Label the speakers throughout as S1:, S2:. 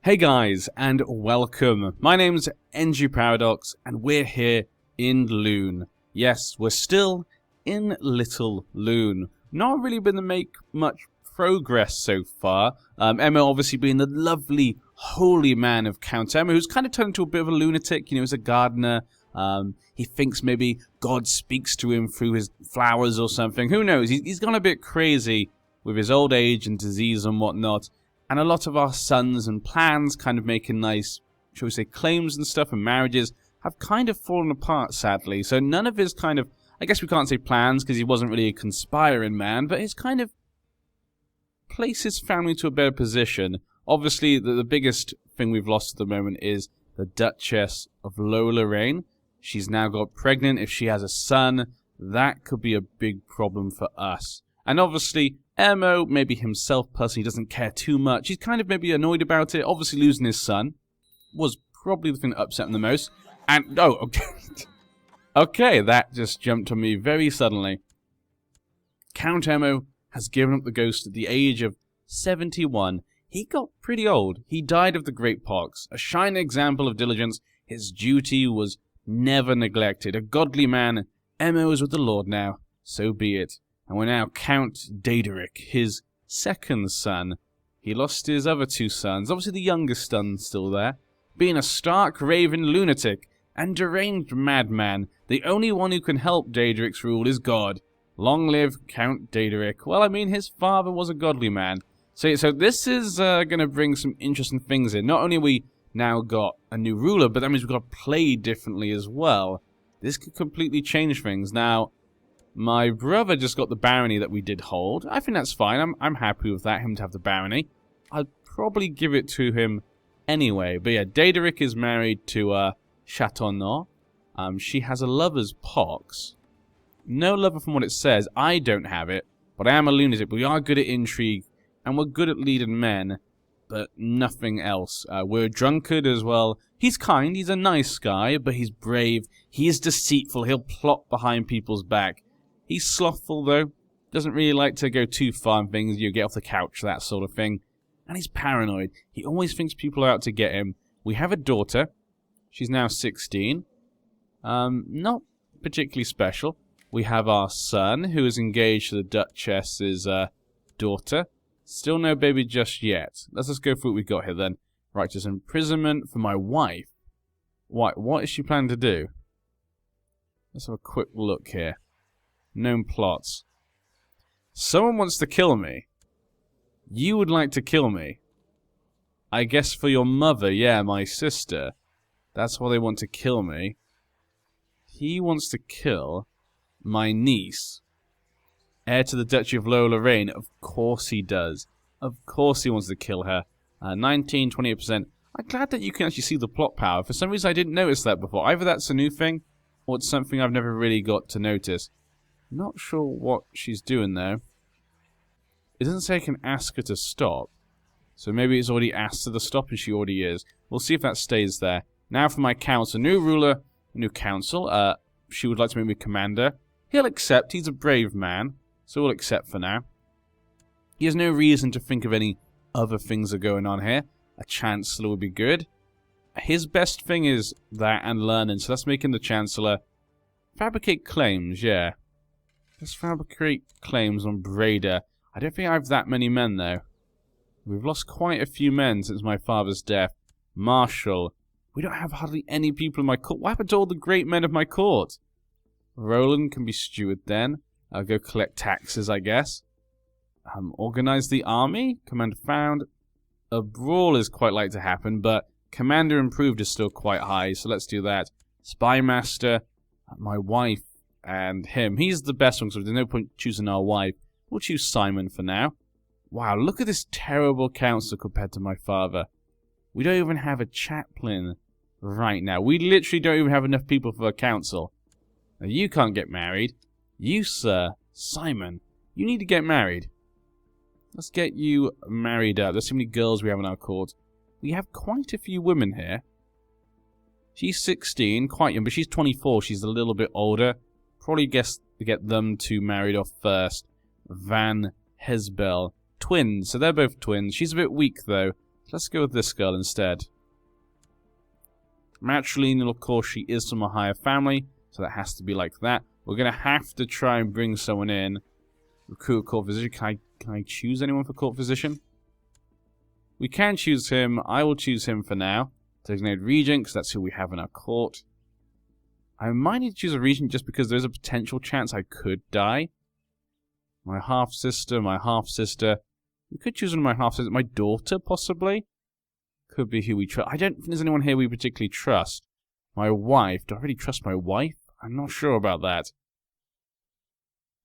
S1: Hey guys, and welcome. My name's NG Paradox, and we're here in Loon. Yes, we're still in Little Loon. Not really been to make much progress so far. Emmo obviously being the lovely, holy man of Count Emmo, who's kind of turned into a bit of a lunatic. You know, he's a gardener. He thinks maybe God speaks to him through his flowers or something. Who knows? He's gone a bit crazy with his old age and disease and whatnot. And a lot of our sons and plans kind of making nice, shall we say, claims and stuff and marriages have kind of fallen apart, sadly. So none of his kind of, I guess we can't say plans because he wasn't really a conspiring man, but his kind of placed his family to a better position. Obviously, the biggest thing we've lost at the moment is the Duchess of Lorraine. She's now got pregnant. If she has a son, that could be a big problem for us. And obviously, Emmo, maybe himself personally doesn't care too much. He's kind of maybe annoyed about it. Obviously, losing his son was probably the thing that upset him the most. And, oh, okay. Okay, that just jumped on me very suddenly. Count Emmo has given up the ghost at the age of 71. He got pretty old. He died of the Great Pox. A shining example of diligence. His duty was never neglected. A godly man. Emmo is with the Lord now. So be it. And we're now Count Dierck, his second son. He lost his other two sons. Obviously the youngest son's still there. Being a stark, raving lunatic and deranged madman, the only one who can help Dierck's rule is God. Long live Count Dierck. Well, I mean, his father was a godly man. So this is going to bring some interesting things in. Not only have we now got a new ruler, but that means we've got to play differently as well. This could completely change things. Now, my brother just got the barony that we did hold. I think that's fine. I'm happy with that, him to have the barony. I'd probably give it to him anyway. But yeah, Dierck is married to Chateauneuf. She has a lover's pox. No lover from what it says. I don't have it, but I am a lunatic. But we are good at intrigue, and we're good at leading men, but nothing else. We're a drunkard as well. He's kind. He's a nice guy, but he's brave. He is deceitful. He'll plot behind people's back. He's slothful, though. Doesn't really like to go too far in things. You get off the couch, that sort of thing. And he's paranoid. He always thinks people are out to get him. We have a daughter. She's now 16. Not particularly special. We have our son, who is engaged to the Duchess's daughter. Still no baby just yet. Let's just go through what we've got here, then. Righteous imprisonment for my wife. What is she planning to do? Let's have a quick look here. Known plots. Someone wants to kill me. You would like to kill me. I guess for your mother, yeah, my sister. That's why they want to kill me. He wants to kill my niece. Heir to the Duchy of Lorraine. Of course he does. Of course he wants to kill her. 28%. I'm glad that you can actually see the plot power. For some reason I didn't notice that before. Either that's a new thing, or it's something I've never really got to notice. Not sure what she's doing though. It doesn't say I can ask her to stop. So maybe it's already asked her to stop and she already is. We'll see if that stays there. Now for my council. New ruler, new council. She would like to make me commander. He'll accept. He's a brave man. So we'll accept for now. He has no reason to think of any other things that are going on here. A chancellor would be good. His best thing is that and learning. So let's make him the chancellor. Fabricate claims, yeah. Let's fabricate claims on Breda. I don't think I have that many men, though. We've lost quite a few men since my father's death. Marshal. We don't have hardly any people in my court. What happened to all the great men of my court? Roland can be steward then. I'll go collect taxes, I guess. Organize the army. Commander found. A brawl is quite likely to happen, but commander improved is still quite high, so let's do that. Spy master. My wife. And him. He's the best one, so there's no point choosing our wife. We'll choose Simon for now. Wow, look at this terrible council compared to my father. We don't even have a chaplain right now. We literally don't even have enough people for a council. Now, you can't get married. You, sir, Simon, you need to get married. Let's get you married up. There's so many girls we have in our court. We have quite a few women here. She's 16, quite young, but she's 24. She's a little bit older. Probably guess to get them two married off first. Van Hesbel. Twins, so they're both twins. She's a bit weak, though. Let's go with this girl instead. Matrilineal, of course, she is from a higher family, so that has to be like that. We're going to have to try and bring someone in. Recruit a court physician. Can I choose anyone for court physician? We can choose him. I will choose him for now. Designated regent, because that's who we have in our court. I might need to choose a regent just because there's a potential chance I could die. My half-sister, my half-sister. We could choose one of my half-sisters. My daughter, possibly. Could be who we trust. I don't think there's anyone here we particularly trust. My wife. Do I really trust my wife? I'm not sure about that.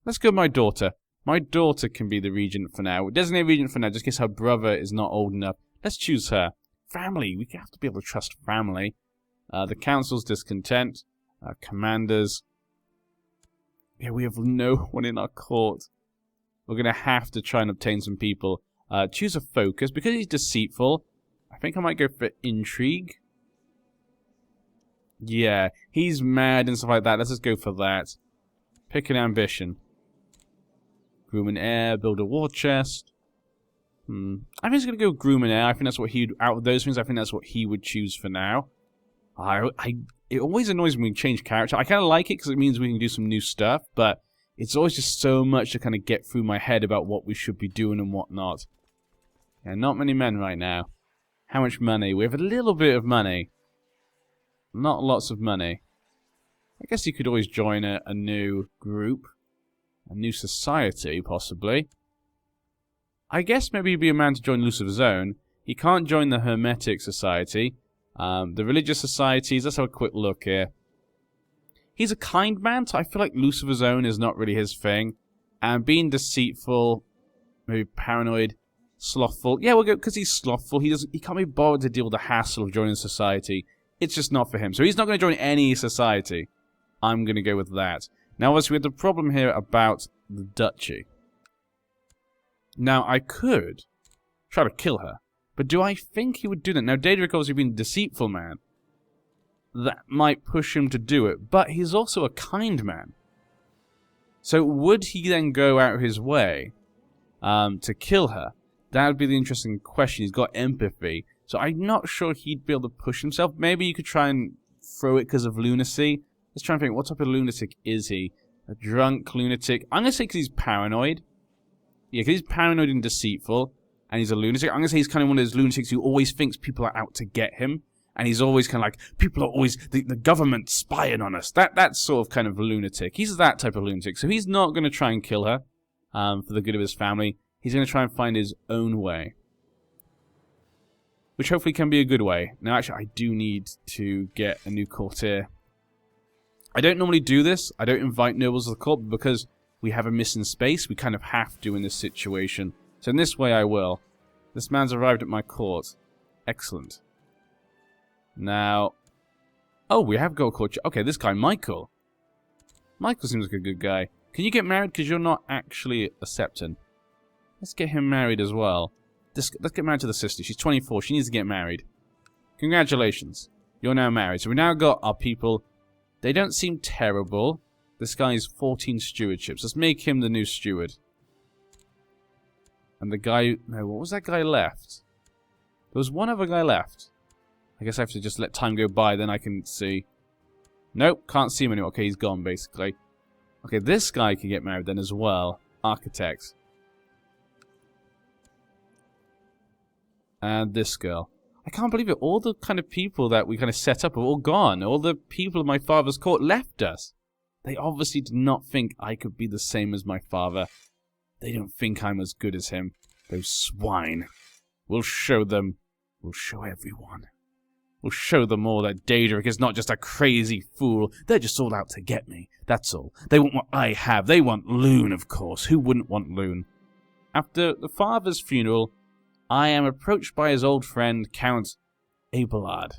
S1: Let's go with my daughter. My daughter can be the regent for now. Designate regent for now, just in case her brother is not old enough. Let's choose her. Family. We have to be able to trust family. The council's discontent. Commanders. Yeah, we have no one in our court. We're going to have to try and obtain some people. Choose a focus. Because he's deceitful, I think I might go for intrigue. Yeah, he's mad and stuff like that. Let's just go for that. Pick an ambition. Groom an heir, build a war chest. I think he's going to go groom an heir. I think that's what he'd... Out of those things, I think that's what he would choose for now. It always annoys me when we change character. I kind of like it because it means we can do some new stuff, but it's always just so much to kind of get through my head about what we should be doing and what not. Yeah, not many men right now. How much money? We have a little bit of money. Not lots of money. I guess you could always join a new group. A new society, possibly. I guess maybe he'd be a man to join Lucifer's Own. He can't join the Hermetic Society. The religious societies, let's have a quick look here. He's a kind man, so I feel like Lucifer's Own is not really his thing. And being deceitful, maybe paranoid, slothful. Yeah, we'll go because he's slothful. He can't be bothered to deal with the hassle of joining society. It's just not for him. So he's not going to join any society. I'm going to go with that. Now, obviously, we have the problem here about the duchy. Now, I could try to kill her. But do I think he would do that? Now, Dierck obviously being a deceitful man. That might push him to do it. But he's also a kind man. So would he then go out of his way to kill her? That would be the interesting question. He's got empathy. So I'm not sure he'd be able to push himself. Maybe you could try and throw it because of lunacy. Let's try and think, what type of lunatic is he? A drunk lunatic? I'm going to say because he's paranoid. Yeah, because he's paranoid and deceitful. And he's a lunatic. I'm going to say he's kind of one of those lunatics who always thinks people are out to get him. And he's always kind of like, people are always, the government spying on us. That's sort of kind of lunatic. He's that type of lunatic. So he's not going to try and kill her for the good of his family. He's going to try and find his own way. Which hopefully can be a good way. Now, actually, I do need to get a new courtier. I don't normally do this. I don't invite nobles to the court, but because we have a missing space, we kind of have to in this situation. So in this way, I will. This man's arrived at my court. Excellent. Now... Oh, we have got a court. Okay, this guy, Michael. Michael seems like a good guy. Can you get married? Because you're not actually a septon. Let's get him married as well. Let's get married to the sister. She's 24. She needs to get married. Congratulations. You're now married. So we now got our people. They don't seem terrible. This guy is 14 stewardships. Let's make him the new steward. And the guy... No, what was that guy left? There was one other guy left. I guess I have to just let time go by, then I can see. Nope, can't see him anymore. Okay, he's gone, basically. Okay, this guy can get married then as well. Architect. And this girl. I can't believe it. All the kind of people that we kind of set up are all gone. All the people of my father's court left us. They obviously did not think I could be the same as my father. They don't think I'm as good as him. Those swine. We'll show them. We'll show everyone. We'll show them all that Dierck is not just a crazy fool. They're just all out to get me. That's all. They want what I have. They want Loon, of course. Who wouldn't want Loon? After the father's funeral, I am approached by his old friend, Count Abelard.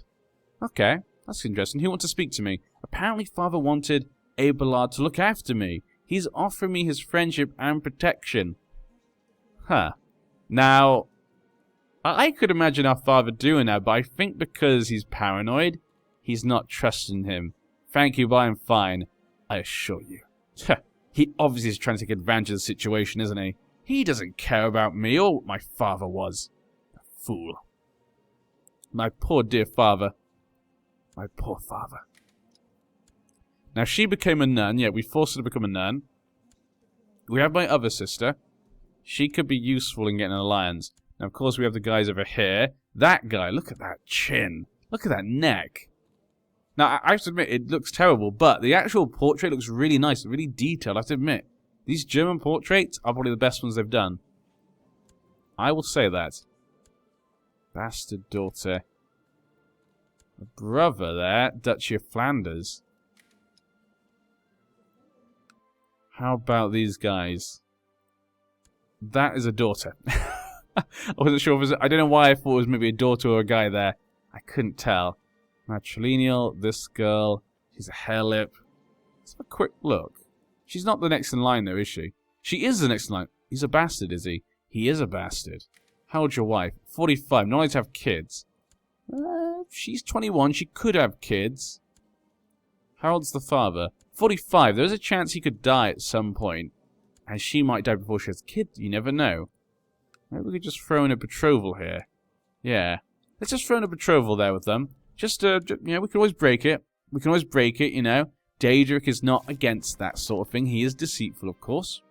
S1: Okay, that's interesting. Who wants to speak to me? Apparently, father wanted Abelard to look after me. He's offering me his friendship and protection. Huh. Now, I could imagine our father doing that, but I think because he's paranoid, he's not trusting him. Thank you, but I'm fine, I assure you. He obviously is trying to take advantage of the situation, isn't he? He doesn't care about me or what my father was. A fool. My poor dear father. My poor father. Now, she became a nun. Yeah, we forced her to become a nun. We have my other sister. She could be useful in getting an alliance. Now, of course, we have the guys over here. That guy, look at that chin. Look at that neck. Now, I have to admit, it looks terrible, but the actual portrait looks really nice, really detailed, I have to admit. These German portraits are probably the best ones they've done. I will say that. Bastard daughter. A brother there, Duchy of Flanders. How about these guys? That is a daughter. I wasn't sure if it was... I don't know why I thought it was maybe a daughter or a guy there. I couldn't tell. Matrilineal, this girl. She's a hair lip. Let's have a quick look. She's not the next in line, though, is she? She is the next in line. He's a bastard, is he? He is a bastard. How old's your wife? 45. Not allowed to have kids. She's 21. She could have kids. How old's the father? 45. There's a chance he could die at some point. And she might die before she has kids. You never know. Maybe we could just throw in a betrothal here. Yeah. Let's just throw in a betrothal there with them. Just, you know, we can always break it. We can always break it, you know. Dierck is not against that sort of thing. He is deceitful, of course.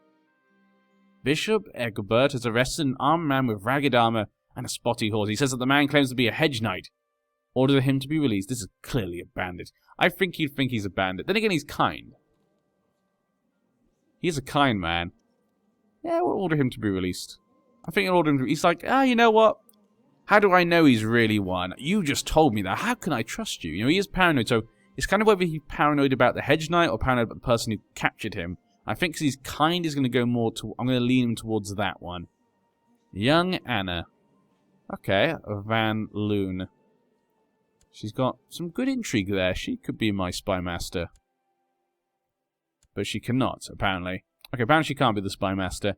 S1: Bishop Egbert has arrested an armed man with ragged armor and a spotty horse. He says that the man claims to be a hedge knight. Order him to be released. This is clearly a bandit. I think he'd think he's a bandit. Then again, he's kind. He's a kind man. Yeah, we'll order him to be released. I think I'll order him to... He's like, you know what? How do I know he's really one? You just told me that. How can I trust you? You know, he is paranoid, so it's kind of whether he's paranoid about the hedge knight or paranoid about the person who captured him. I think because he's kind, he's going to go more to... I'm going to lean him towards that one. Young Anna. Okay, Van Loon. She's got some good intrigue there. She could be my spy master. But she cannot, apparently. Okay, apparently she can't be the spy master.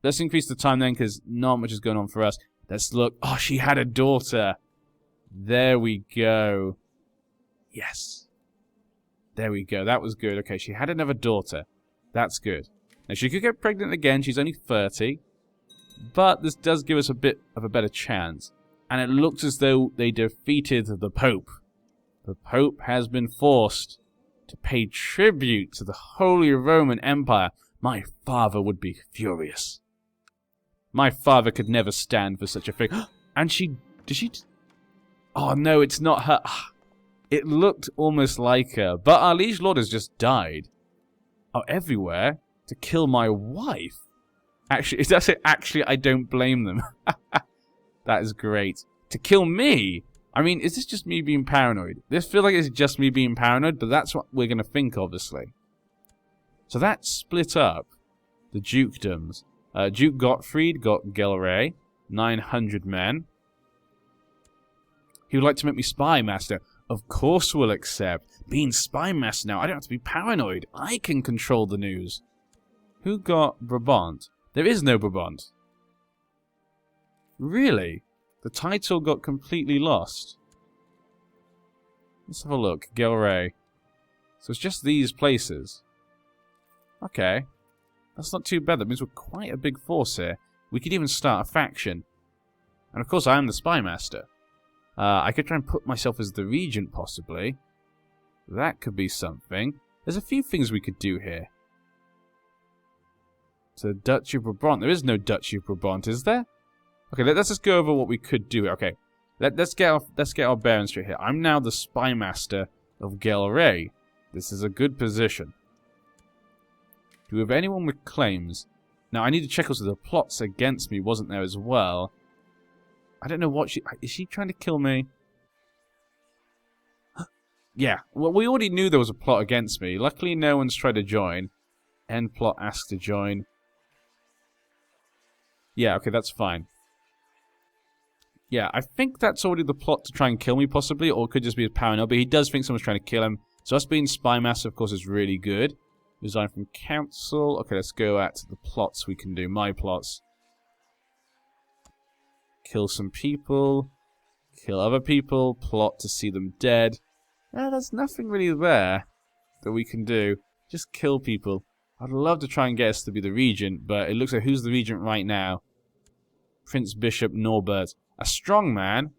S1: Let's increase the time then, because not much is going on for us. Let's look. Oh, she had a daughter. There we go. Yes. There we go. That was good. Okay, she had another daughter. That's good. Now, she could get pregnant again. She's only 30. But this does give us a bit of a better chance. And it looks as though they defeated the Pope. The Pope has been forced to pay tribute to the Holy Roman Empire. My father would be furious. My father could never stand for such a thing. And she... Did she... Oh, no, it's not her. It looked almost like her. But our liege lord has just died. Oh, everywhere? To kill my wife? Actually, is that it? Actually, I don't blame them. That is great. To kill me? I mean, is this just me being paranoid? This feels like it's just me being paranoid, but that's what we're going to think, obviously. So that split up the dukedoms. Duke Gottfried got Gelre, 900 men. He would like to make me spy master. Of course we'll accept. Being spy master now, I don't have to be paranoid. I can control the news. Who got Brabant? There is no Brabant. Really? The title got completely lost. Let's have a look. Gelre. So it's just these places. Okay. That's not too bad. That means we're quite a big force here. We could even start a faction. And of course I am the spy master. I could try and put myself as the regent, possibly. That could be something. There's a few things we could do here. So Duchy of Brabant. There is no Duchy of Brabant, is there? Okay, let's just go over what we could do. Okay, let's get our bearings straight here. I'm now the spy master of Gelre. This is a good position. Do we have anyone with claims? Now I need to check also the plots against me wasn't there as well. I don't know what is she trying to kill me? Yeah, well we already knew there was a plot against me. Luckily no one's tried to join. End plot asked to join. Yeah, okay, that's fine. Yeah, I think that's already the plot to try and kill me, possibly, or it could just be a paranoia, but he does think someone's trying to kill him. So us being spy master, of course, is really good. Resign from council. Okay, let's go at the plots we can do. My plots. Kill some people. Kill other people. Plot to see them dead. There's nothing really there that we can do. Just kill people. I'd love to try and get us to be the regent, but it looks like who's the regent right now? Prince Bishop Norbert. A strong man,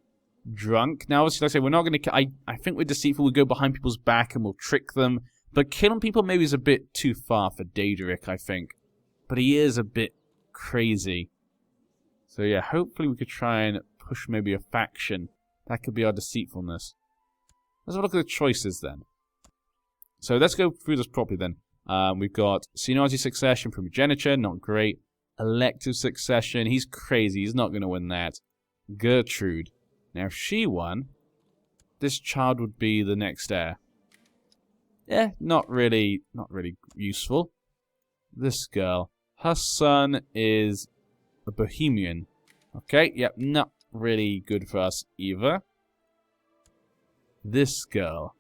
S1: drunk. Now, obviously, like I say, we're not going to... I think we're deceitful. We go behind people's back and we'll trick them. But killing people maybe is a bit too far for Dierck, I think. But he is a bit crazy. So yeah, hopefully we could try and push maybe a faction. That could be our deceitfulness. Let's have a look at the choices then. So let's go through this properly then. We've got seniority succession, primogeniture, not great. Elective succession, he's crazy, he's not going to win that. Gertrude. Now if she won, this child would be the next heir. Yeah, not really useful. This girl, her son is a Bohemian. Okay, yep, not really good for us either. This girl.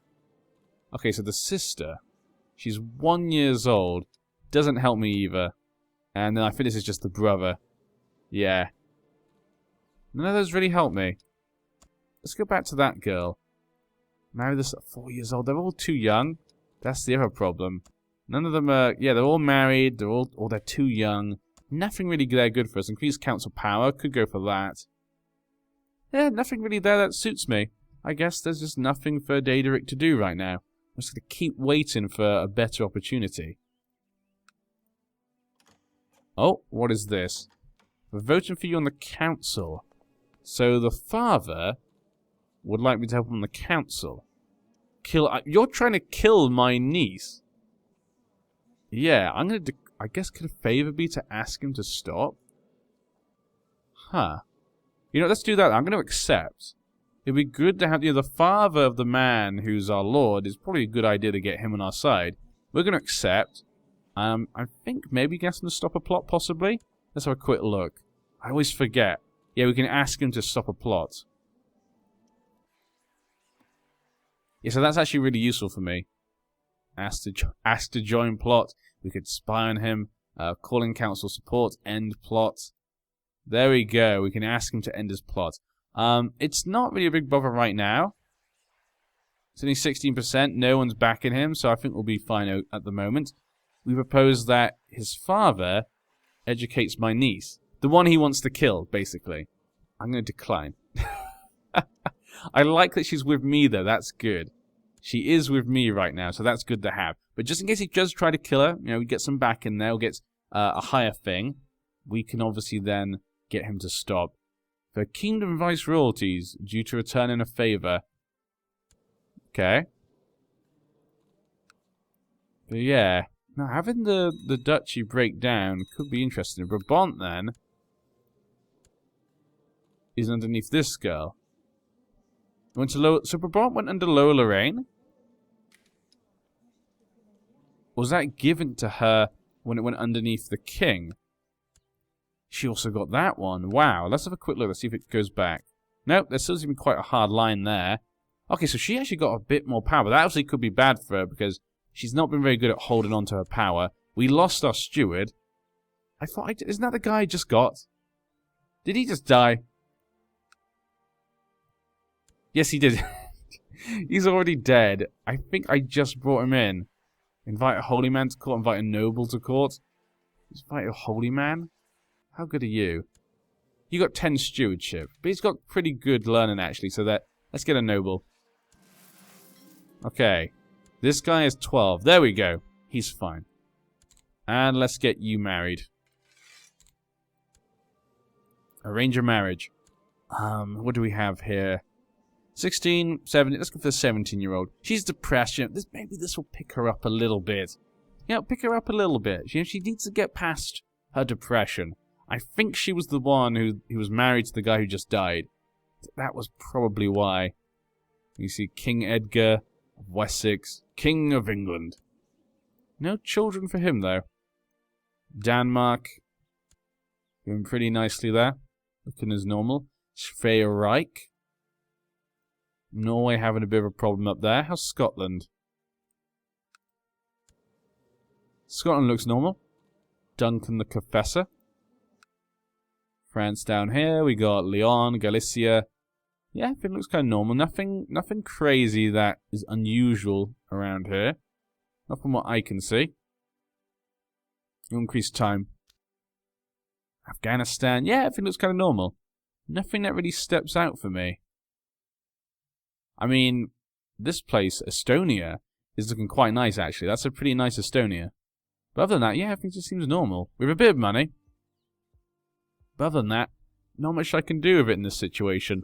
S1: Okay, so the sister, she's 1 year old. Doesn't help me either. And then I think this is just the brother. Yeah. None of those really help me. Let's go back to that girl. Marry this at 4 years old. They're all too young. That's the other problem. None of them are... Yeah, they're all married. They're all... Or they're too young. Nothing really there good for us. Increased council power. Could go for that. Yeah, nothing really there that suits me. I guess there's just nothing for Dierck to do right now. I'm just going to keep waiting for a better opportunity. Oh, what is this? We're voting for you on the council. So the father would like me to help him on the council. You're trying to kill my niece. Yeah, I'm going to... I guess could a favor be to ask him to stop? Huh. You know, let's do that. I'm going to accept. It'd be good to have the father of the man who's our lord. It's probably a good idea to get him on our side. We're going to accept. I think maybe get him to stop a plot, possibly. Let's have a quick look. I always forget. Yeah, we can ask him to stop a plot. Yeah, so that's actually really useful for me. Ask to join plot. We could spy on him. Calling council support. End plot. There we go. We can ask him to end his plot. It's not really a big bother right now. It's only 16%. No one's backing him, so I think we'll be fine at the moment. We propose that his father educates my niece. The one he wants to kill, basically. I'm going to decline. I like that she's with me, though. That's good. She is with me right now, so that's good to have. But just in case he does try to kill her, you know, we get some back in there, we'll get a higher thing. We can obviously then get him to stop. The kingdom vice royalties due to return in a favor. Okay. But yeah. Now, having the duchy break down could be interesting. Brabant, then, is underneath this girl. Went to lower, so Brabant went under Lower Lorraine? Or was that given to her when it went underneath the king? She also got that one. Wow. Let's have a quick look. Let's see if it goes back. Nope, there still seems to be quite a hard line there. Okay, so she actually got a bit more power. That actually could be bad for her because she's not been very good at holding on to her power. We lost our steward. I thought... Isn't that the guy I just got? Did he just die? Yes, he did. He's already dead. I think I just brought him in. Invite a holy man to court. Invite a noble to court. Invite a holy man? How good are you? You got 10 stewardship. But he's got pretty good learning, actually. So that... Let's get a noble. Okay. This guy is 12. There we go. He's fine. And let's get you married. Arrange a marriage. What do we have here? 16, 17. Let's go for the 17-year-old. She's depressed. You know, maybe this will pick her up a little bit. Yeah, pick her up a little bit. You know, she needs to get past her depression. I think she was the one who was married to the guy who just died. That was probably why. You see King Edgar of Wessex, King of England. No children for him, though. Denmark. Doing pretty nicely there. Looking as normal. Reich. Norway having a bit of a problem up there. How's Scotland? Scotland looks normal. Duncan the Confessor. France down here. We got Leon, Galicia. Yeah, it looks kind of normal. Nothing crazy that is unusual around here. Not from what I can see. Increased time. Afghanistan. Yeah, everything looks kind of normal. Nothing that really steps out for me. I mean, this place, Estonia, is looking quite nice, actually. That's a pretty nice Estonia. But other than that, yeah, everything just seems normal. We have a bit of money. But other than that, not much I can do with it in this situation.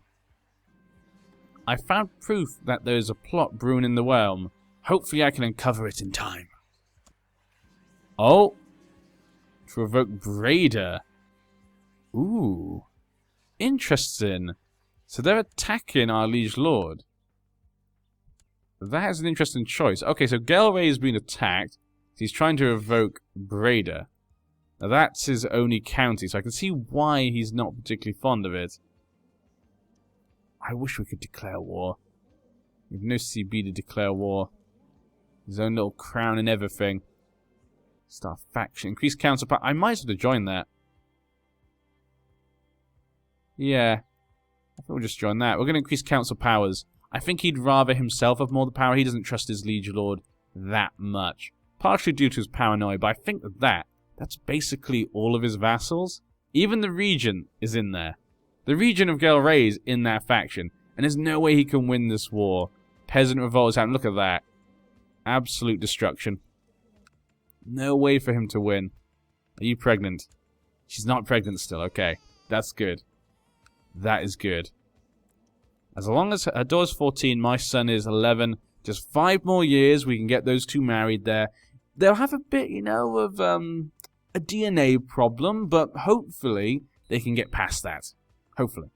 S1: I found proof that there is a plot brewing in the realm. Hopefully I can uncover it in time. Oh! To revoke Breda. Ooh. Interesting. So they're attacking our liege lord. That is an interesting choice. Okay, so Gelre has been attacked. He's trying to revoke Breda. Now that's his only county, so I can see why he's not particularly fond of it. I wish we could declare war. We have no CB to declare war. His own little crown and everything. Start faction. Increase council power. I might have to join that. Yeah. I think we'll just join that. We're going to increase council powers. I think he'd rather himself have more of the power. He doesn't trust his liege lord that much. Partially due to his paranoia, but I think that's basically all of his vassals. Even the regent is in there. The regent of Gelre is in that faction. And there's no way he can win this war. Peasant revolt is happening. Look at that. Absolute destruction. No way for him to win. Are you pregnant? She's not pregnant still. Okay. That's good. That is good. As long as her daughter's 14, my son is 11. Just 5 more years, we can get those two married there. They'll have a bit, you know, of a DNA problem, but hopefully they can get past that. Hopefully.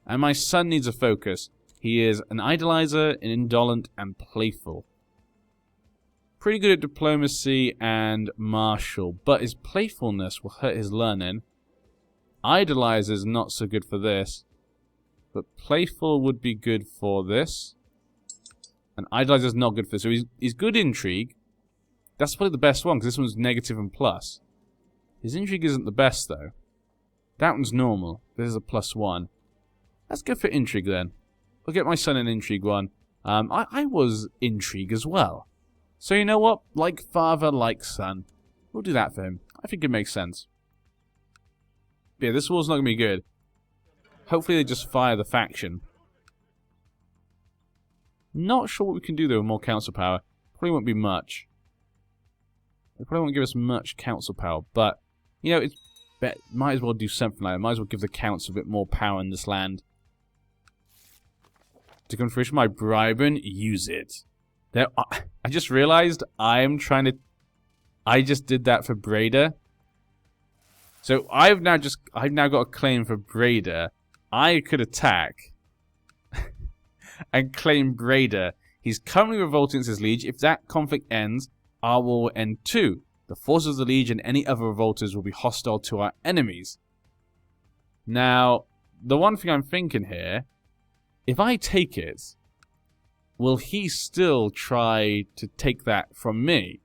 S1: And my son needs a focus. He is an idolizer, an indolent, and playful. Pretty good at diplomacy and martial, but his playfulness will hurt his learning. Idolizer is not so good for this. But playful would be good for this. And idolizer is not good for this. So he's good intrigue. That's probably the best one, because this one's negative and plus. His intrigue isn't the best, though. That one's normal. This is a +1. Let's go for intrigue, then. We'll get my son an intrigue one. I was intrigue as well. So you know what? Like father, like son. We'll do that for him. I think it makes sense. But yeah, this war's not going to be good. Hopefully they just fire the faction. Not sure what we can do though with more council power. Probably won't be much. They probably won't give us much council power, but you know, might as well do something like that. Might as well give the council a bit more power in this land. To come fruition my bribing, use it. There, I just realized I just did that for Breda. So I've now got a claim for Breda. I could attack and claim Breda. He's currently revolting against his liege. If that conflict ends, our war will end too. The forces of the liege and any other revolters will be hostile to our enemies. Now, the one thing I'm thinking here, if I take it, will he still try to take that from me?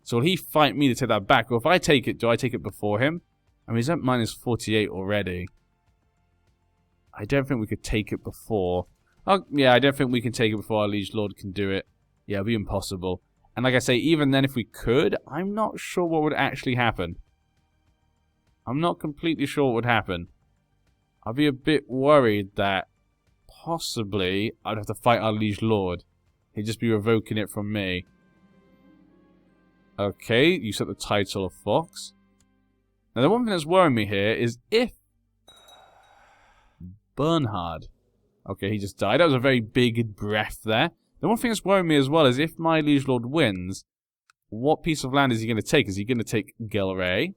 S1: So will he fight me to take that back? Or if I take it, do I take it before him? I mean, he's at -48 already. I don't think we could take it before. Oh, yeah, I don't think we can take it before our liege lord can do it. Yeah, it'll be impossible. And like I say, even then if we could, I'm not sure what would actually happen. I'm not completely sure what would happen. I'd be a bit worried that possibly I'd have to fight our liege lord. He'd just be revoking it from me. Okay, you set the title of Fox. Now the one thing that's worrying me here is if Bernhard. Okay, he just died. That was a very big breath there. The one thing that's worrying me as well is if my liege lord wins, what piece of land is he going to take? Is he going to take Gelre?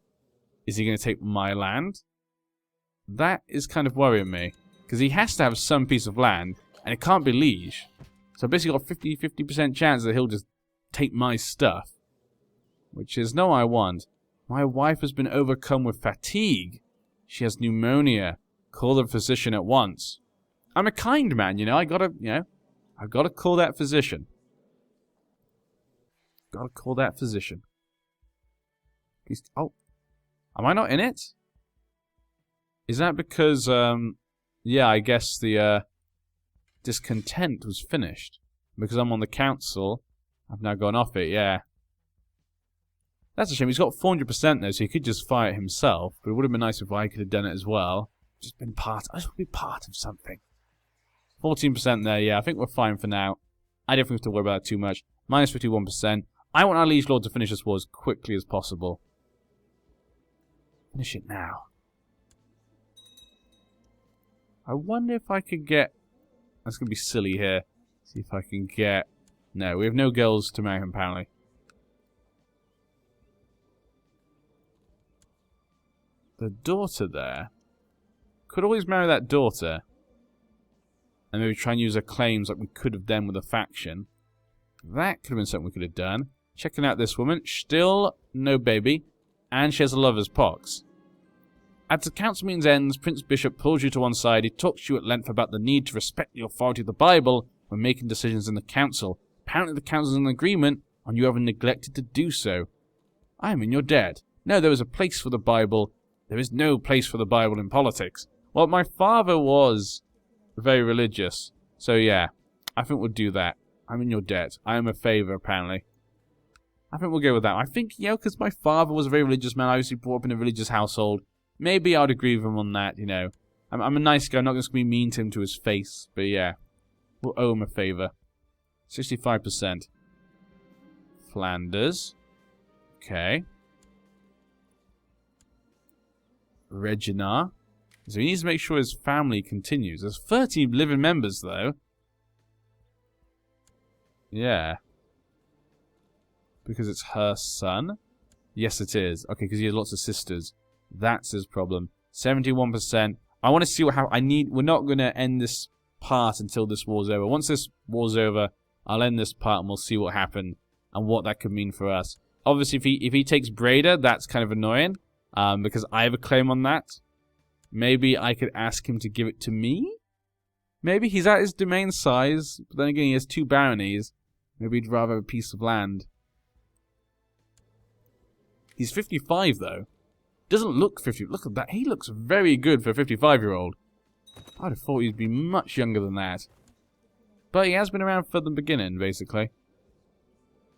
S1: Is he going to take my land? That is kind of worrying me. Because he has to have some piece of land, and it can't be liege. So I basically got a 50% chance that he'll just take my stuff. Which is no I want. My wife has been overcome with fatigue. She has pneumonia. Call the physician at once. I'm a kind man, you know. I've got to call that physician. Gotta call that physician. Oh. Am I not in it? Is that because, yeah, I guess the, discontent was finished. Because I'm on the council, I've now gone off it, yeah. That's a shame. He's got 400% though, so he could just fire it himself. But it would have been nice if I could have done it as well. I just want to be part of something. 14% there, yeah. I think we're fine for now. I don't think we have to worry about that too much. Minus 51%. I want our liege lord to finish this war as quickly as possible. Finish it now. I wonder if I could get... That's going to be silly here. See if I can get... No, we have no girls to marry him, apparently. The daughter there. Could always marry that daughter. And maybe try and use her claims like we could have done with a faction. That could have been something we could have done. Checking out this woman. Still no baby. And she has a lover's pox. At the council meeting's ends, Prince Bishop pulls you to one side. He talks to you at length about the need to respect the authority of the Bible when making decisions in the council. Apparently the council is in agreement on you having neglected to do so. I mean, you're dead. No, there is a place for the Bible. There is no place for the Bible in politics. Well, my father was very religious. So yeah, I think we'll do that. I'm in your debt. I am a favour, apparently. I think we'll go with that. I think, you know, because my father was a very religious man. I obviously brought up in a religious household. Maybe I'd agree with him on that, you know. I'm a nice guy. I'm not going to be mean to him to his face. But yeah, we'll owe him a favour. 65%. Flanders. Okay. Regina. So he needs to make sure his family continues. There's 30 living members, though. Yeah. Because it's her son? Yes, it is. Okay, because he has lots of sisters. That's his problem. 71%. I want to see what happens. We're not going to end this part until this war's over. Once this war's over, I'll end this part and we'll see what happened and what that could mean for us. Obviously, if he takes Breda, that's kind of annoying. Because I have a claim on that. Maybe I could ask him to give it to me? Maybe he's at his domain size, but then again he has 2 baronies. Maybe he'd rather have a piece of land. He's 55 though. Doesn't look 50. Look at that. He looks very good for a 55-year-old. I'd have thought he'd be much younger than that. But he has been around from the beginning, basically.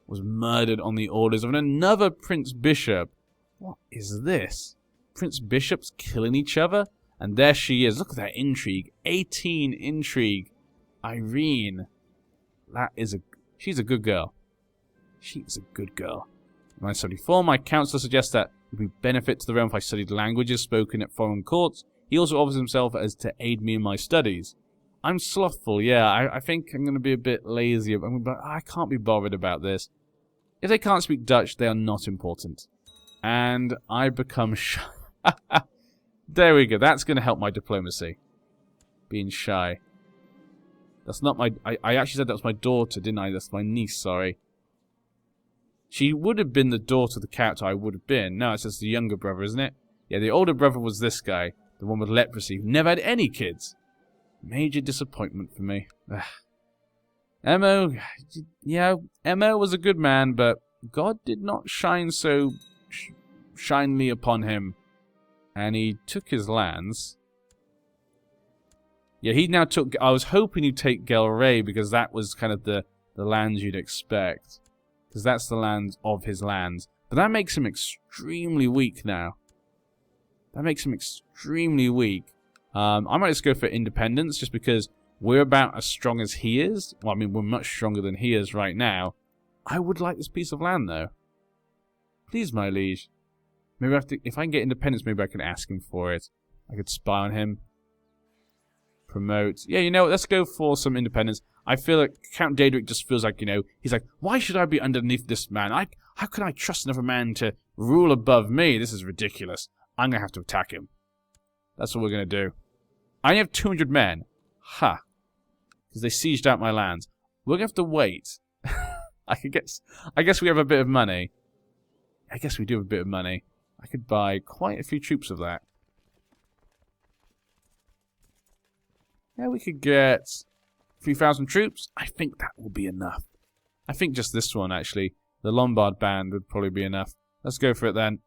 S1: Was murdered on the orders of another Prince Bishop. What is this? Prince Bishops killing each other? And there she is. Look at that intrigue. 18 intrigue. Irene. She's a good girl. She's a good girl. 974. My counsellor suggests that it would be benefit to the realm if I studied languages spoken at foreign courts. He also offers himself as to aid me in my studies. I'm slothful, yeah. I think I'm going to be a bit lazy. But I can't be bothered about this. If they can't speak Dutch, they are not important. And I become shy. There we go. That's going to help my diplomacy. Being shy. That's not my... I actually said that was my daughter, didn't I? That's my niece, sorry. She would have been the daughter of the character I would have been. No, it's just the younger brother, isn't it? Yeah, the older brother was this guy. The one with leprosy. Who never had any kids. Major disappointment for me. Emmo... Yeah, Emmo was a good man, but God did not shine so... shinely upon him. And he took his lands. Yeah, he now took... I was hoping he'd take Gelray because that was kind of the lands you'd expect. Because that's the land of his lands. But that makes him extremely weak now. That makes him extremely weak. I might just go for independence just because we're about as strong as he is. Well, I mean, we're much stronger than he is right now. I would like this piece of land, though. Please, my liege. Maybe I have to, if I can get independence, maybe I can ask him for it. I could spy on him. Promote. Yeah, you know what? Let's go for some independence. I feel like Count Dierck just feels like, you know, he's like, why should I be underneath this man? How can I trust another man to rule above me? This is ridiculous. I'm going to have to attack him. That's what we're going to do. I only have 200 men. Ha. Because they sieged out my lands. We're going to have to wait. I guess we have a bit of money. I guess we do have a bit of money. I could buy quite a few troops of that. Yeah, we could get 3,000 troops. I think that will be enough. I think just this one, actually. The Lombard band would probably be enough. Let's go for it then.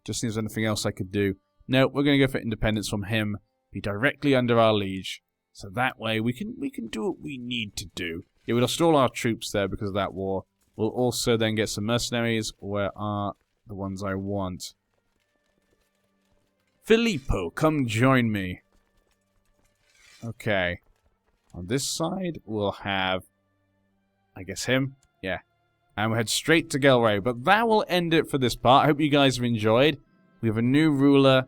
S1: Just see if there's anything else I could do. No, we're going to go for independence from him. Be directly under our liege. So that way we can do what we need to do. Yeah, we'll lost all our troops there because of that war. We'll also then get some mercenaries. Where are the ones I want? Filippo, come join me. Okay. On this side, we'll have, I guess, him. Yeah. And we'll head straight to Gelray. But that will end it for this part. I hope you guys have enjoyed. We have a new ruler.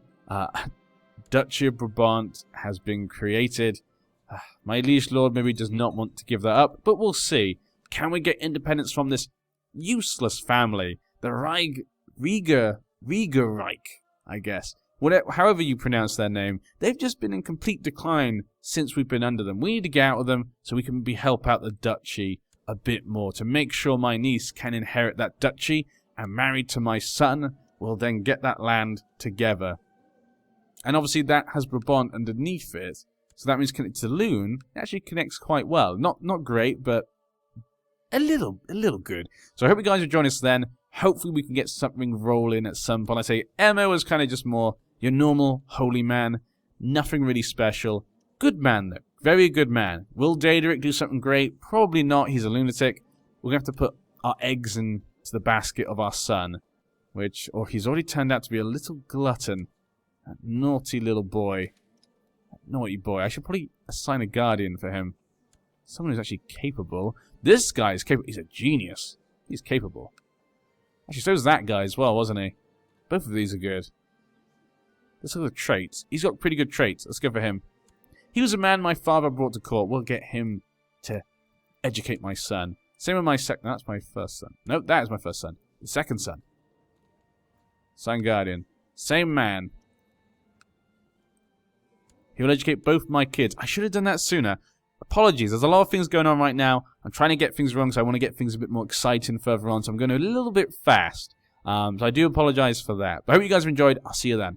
S1: Duchy of Brabant has been created. My liege lord maybe does not want to give that up, but we'll see. Can we get independence from this useless family? The Riegerreich, I guess. Whatever, however you pronounce their name. They've just been in complete decline since we've been under them. We need to get out of them so we can help out the duchy a bit more to make sure my niece can inherit that duchy, and married to my son will then get that land together. And obviously that has Brabant underneath it, so that means connected to Loon. It actually connects quite well. Not great, but a little good. So I hope you guys will join us then. Hopefully we can get something rolling at some point. I say Emmo is kind of just more your normal holy man. Nothing really special. Good man though. Very good man. Will Dierck do something great? Probably not. He's a lunatic. We're going to have to put our eggs into the basket of our son. Or he's already turned out to be a little glutton. That naughty little boy. That naughty boy. I should probably assign a guardian for him. Someone who's actually capable. This guy is capable. He's a genius. He's capable. Actually, so is that guy as well, wasn't he? Both of these are good. Let's look at the traits. He's got pretty good traits. Let's go for him. He was a man my father brought to court. We'll get him to educate my son. Same with my second. That's my first son. Nope, that is my first son. The second son. Son guardian. Same man. He will educate both my kids. I should have done that sooner. Apologies. There's a lot of things going on right now. I'm trying to get things wrong, so I want to get things a bit more exciting further on. So I'm going a little bit fast. So I do apologize for that. But I hope you guys have enjoyed. I'll see you then.